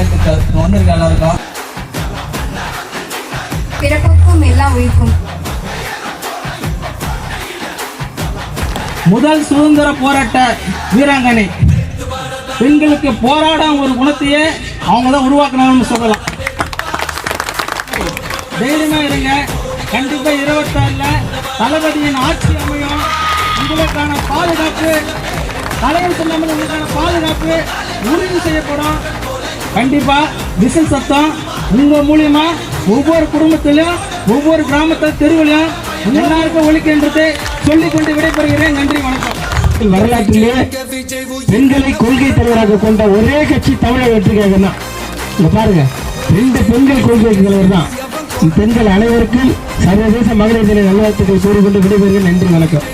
வாழ்த்துக்கள். வந்திருக்க எல்லாருக்கும் பிறப்புக்கும் எல்லா உயிர்க்கும். முதல் சுதந்திர போராட்ட வீராங்கனை. பெண்களுக்கு போராடாம ஒரு குணத்தையே அவங்க தான் உருவாக்கணும்னு சொல்லலாம். தைரியமா இருங்க. கண்டிப்பா 26ல தளபதியின் ஆட்சி அமையும். உங்களுக்கான பாதுகாப்பு, தலைவர் சொல்லாமல் உங்களுக்கான பாதுகாப்பு உறுதி செய்யப்படும். கண்டிப்பா விசில் சத்தம் உங்க மூலியமா ஒவ்வொரு குடும்பத்திலும் ஒவ்வொரு கிராமத்தில் தெருவிலும் எல்லாருக்கும் ஒழிக்கின்றது சொல்லிக்கொண்டு விடைபெறுகிறேன். நன்றி, வணக்கம். வரலாற்றிலே பெண்களை கொள்கை தலைவராக கொண்ட ஒரே கட்சி தமிழக வெற்றி கழகம் தான். பாருங்க, 2 பெண்கள் கொள்கை தலைவர் தான். பெண்கள் அனைவருக்கும் சர்வதேச மகளிர் தின நல்வாழ்த்துக்களை கூறிக்கொண்டு விடைபெறுகிறேன். நன்றி, வணக்கம்.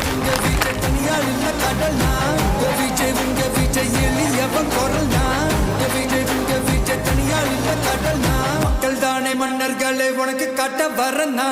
மக்கள் தானே மன்னர்களை உனக்கு காட்ட வரனா